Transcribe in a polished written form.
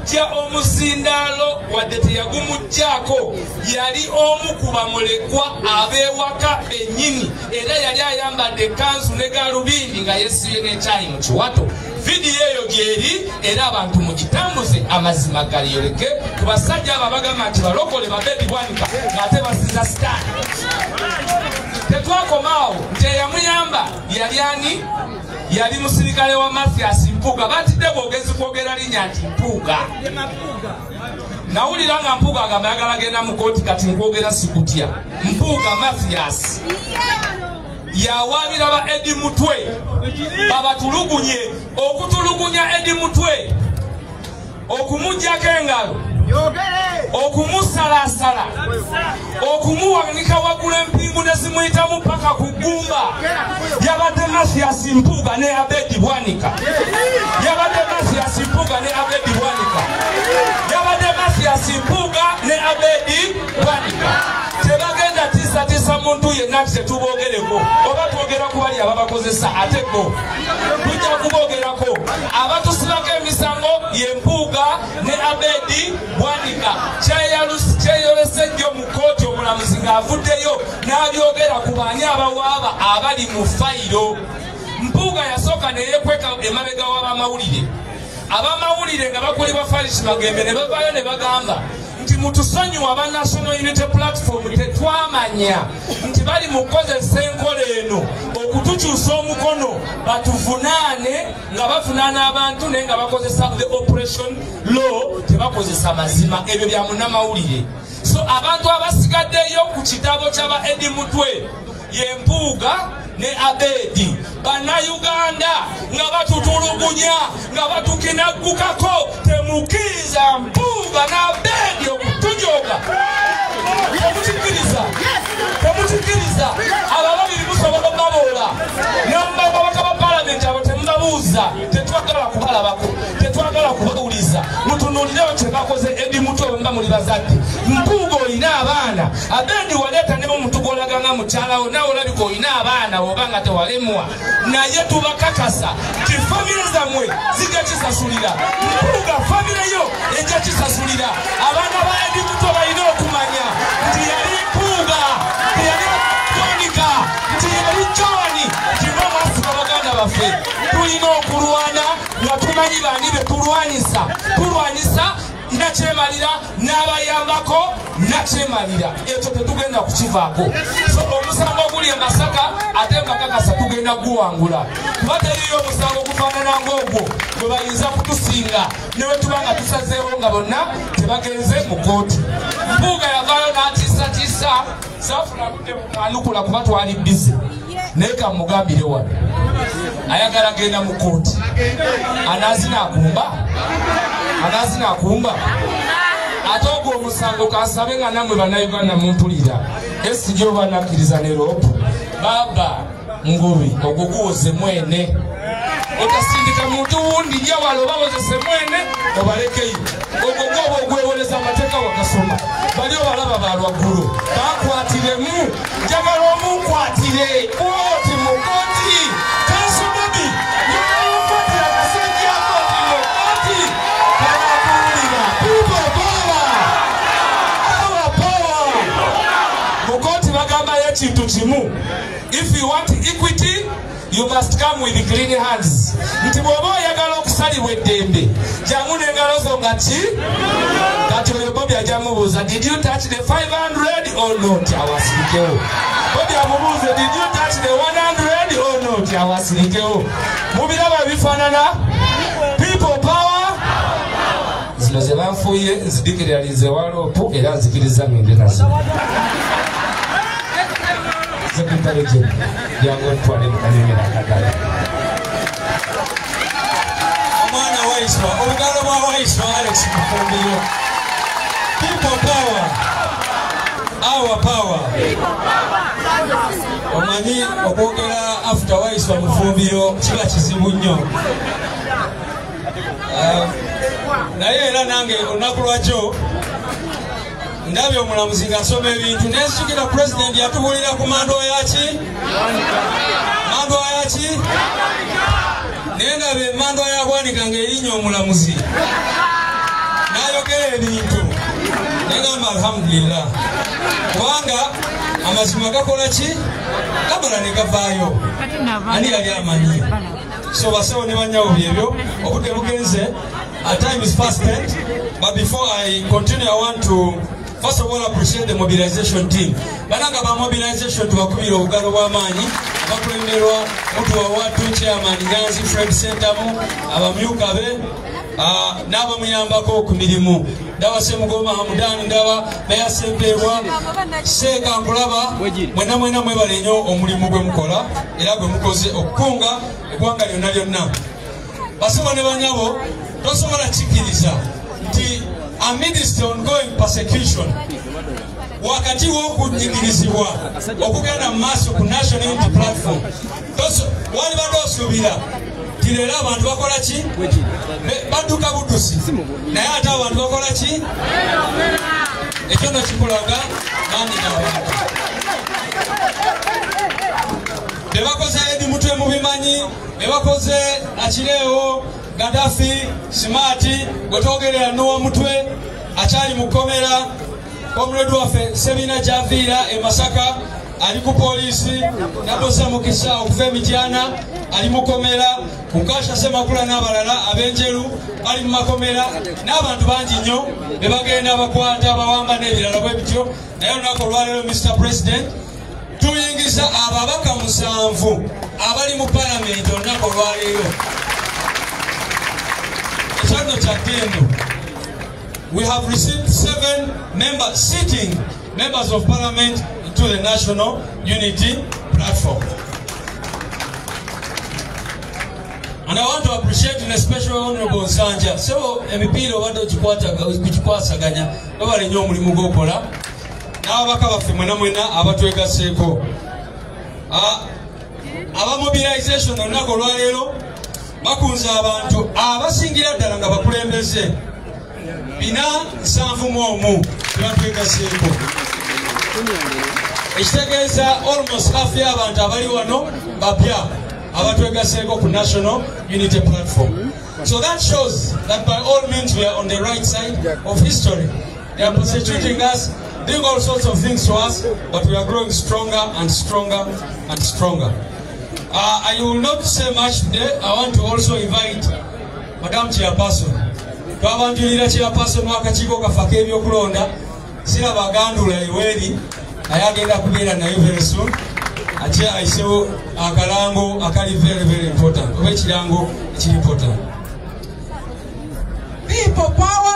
yajja omuzindaalo wadde teyagumujjaako yali omu ku bamulekwa ab'ewaka ennyini era yali ayambadde ekkanzu ne galubindi nga yeesibye n'ekyayi mu kiwato. Vidiyo eyo gyeri era abantu mugitambuze amazima galiyoleke ku basajja abo abagamba nti balokole Babeedi Bwanika ng'ate basinza sitaani. Tetwakomaawo nti eyamuyamba yali ani? Yali musirikale wa Mathias Mpuuga. Batidde bwogezi kwogera linnya nti Mpuuga. Nawulira nga Mpuuga agamba ayagala agenda mu kooti kati nkwogera sikutya. Mpuuga Mathias yawaabira ba Eddie Mutwe babatulugunye. Okutulugunya Eddie Mutwe, okumuggyako engalo, okumusalaasala, okumuwanika waggulu empingu ne zimuyitamu paka ku ggumba, yabadde Mathias Mpuuga ne Abeedi Bwanika. Yabadde Mathias Mpuuga ne Abeedi Bwanika. Yabadde Mathias Mpuuga ne Abeedi Bwanika. Tebagenda tiisa muntu yenna tetubogereko oba twogera ku bali ababakozesa ate bo tujja kubogerako abatusibako emisango ye Mpuuga ne Abeedi Bwanika. Kyeyolese nnyo mu kooti omulamuzi ng'avuddeyo n'abyogera ku baani abawaaba abali mu fayiro. Mpuuga yasooka ne yeekweka emabega w'abamawulire. Abamawulire nga bakulibwa Farish Magembe ne bavaayo ne bagamba nti mutusonyiwa aba National Unity Platform tetwamanya nti bali mu kukozesa enkola eno okutukyusa omukono batuvunaane nga bavunaana abantu naye nga bakozesa the operation law tebakozesa mazima. Ebyo bya munnamawulire. So abantu abasigaddeyo ku kitabo ky'aba Eddie Mutwe ye Mpuuga ne Abeedi bannayuganda nga batutulugunya nga batukinaggukako temukkiriza Mpuuga n'Abeedi okutujoga. Temukikkiriza abo ababiri musobola baboola n'ababaka ba palamenti abo temubabuuza. Tetwagala kubalabako, tetwagala kubawuliza. Mutunuulirewo kye bakoze Eddie Mutwe bwe muba muli bazadde. Mpuuga olina abaana, Abeedi waleeta ne omuntu gw'olaganga mukyalawo nawe olabika olina abaana oba nga tewalemwa, naye tubakakasa nti famire zammwe zijja kisasulira. Mpuuga famire yo ejja kisasulira. Abaana ba Eddie Mutwe balina okumanya nti yali Mpuuga, nti yali Bwanika, nti yali John, nti bamaasika baganda baffe tulina okulwana nga tumanyi baani be tulwanyisa nakyemalira n'abayambako nakyemalira. Ekyo tetugenda kukivaako. So omusango oguli e Masaka ate mbakakasa tugenda guwangula kuba teriyo omusango gufaanana ng'ogwo gwe bayinza kutusinga ne bwe tuba nga tusazeewo nga bonna tebagenze mu kooti. Mpuuga yavaayo n'atiisatiisa saafuna kudde mwanukula kuba twali bize naye kamugambire wano ayagala genda mu kooti. Anaazina akumba ate ogwo omusango kasabe nga nammwe bannayuganda mumpulira esi gyoba nakkiriza ne loopu baba ngubi ogwo guwoze mwene. Otasindika muntu wundi gye wala obawozese mwene obalekeyo. Ogwo gwoba ogwewoleza amateeka wakasoma. Bali obalaba balwaggulu bakwatiremu. Njagala omunkwatire kooti mu kooti. Kansububi yomukwatira kasajja kooti mu kooti. Kanakuwulira people power. Mu kooti bagambayo ekintu kimu. If you want equity, you must come with clean hands. Nti bw'oba oyagala okusalibwa eddembe jangu n'engalo zo nga ki kati oyo Bobi ajja mubuuza did you touch the 500 or not? Awasirikewo. Bobi amubuuze did you touch the 100 or not? Awasirikewo. Mubiraba bifaanana people power. Zino ze banfuuye nzidikiralize waloopu era nzikiriza ngende nazo. Secretary General yango ntwale mukanengera akagala. Omwana waiswa olugalo bwa waiswa Alex Mufumbiro. People power. Our power. Omanyi okwogera after waiswa Mufumbiro kiba kizibu nnyo. Naye era nange olunaku lwakyo ndabye omulamuzi ng'asoma ebintu nensukira pulezidenti yatubuulira ku mandowa yaki naye ndabye emandowa ya Bwanika ng'erinnya omulamuzi njogera ebintu negamba alhamdulillah kubanga amazima gakola ki gamala ne gavaayo ani yali amanyi so basawo ne banyawo byebyo obudde bugenze time is fast spent but before I continue I want to first of all appreciate the mobilization team bananga ba mobilization tubakubira obugalo bw'amaanyi abakulemberwa omuntu wa watu chairman Nyanzi Fred Sentamu abamyuka be n'abamuyambako ku mirimu ndaba Semugoma Hamudani ndaba Beyasempeebwa Seeka Nkulaba mwena mwebale nnyo omulimu gwe mukola era gwe mukoze okukunga eggwanga lyonna lyonna basoma ne banyabo tosobola kikiriza nti amidst ongoing persecution wakati w'okunyigirizibwa okugenda mu maaso ku national unity platform wali badde osuubira ti leero abantu bakola ki badduka buddusi naye ate abantu bakola ki ekyo no kikulaga maanyi n'abantu bebakoze edi mutwe mu bimanyi bebakoze akireewo Gaddafi Smart gwetwogerera n'owa mutwe akyali mu kkomera omulodi waffe Sebina Javiira e Masaka ali ku poliisi Nabosa Mukisa okuva Emityana ali mu kkomera Mukasha Semakula n'abalala ab'enjeru bali mu makomera n'abantu bangi nnyo be bagenda bakwata bawamba n'ebirala bwe bityo naye olunaku olwaleero Mr. President tuyingiza ababaka 7 abali mu palamenti olunaku olwaleero. We have received 7 sitting members of parliament into the national unity platform. And I want to appreciate in a special Honorable Nsanja. So, MPiro wado kuchikwasaganya babale nnyo omulimu gw'okola n'ababaka baffe mwena abatwegaseeko. Aba mobilization olunaku olwaleero bakunze abantu abasingira ddala nga bakulembeze 471 tebatwegaseeko ekitegeeza almost half y'abantu abali wano bapya abatwegaseeko ku national unity platform. So that shows that by all means we are on the right side of history. They are persecuting us, doing all sorts of things to us, but we are growing stronger and stronger and stronger. I will not say much today. I want to also invite Madam Chairperson. Twabanjulira Chairperson w'akakiiko kaffe k'ebyokulonda siraba agandula eweri naye agenda kubeera nayo very soon. Ate ayisewo akalango akali very important oba ekirango ekiri important. People power.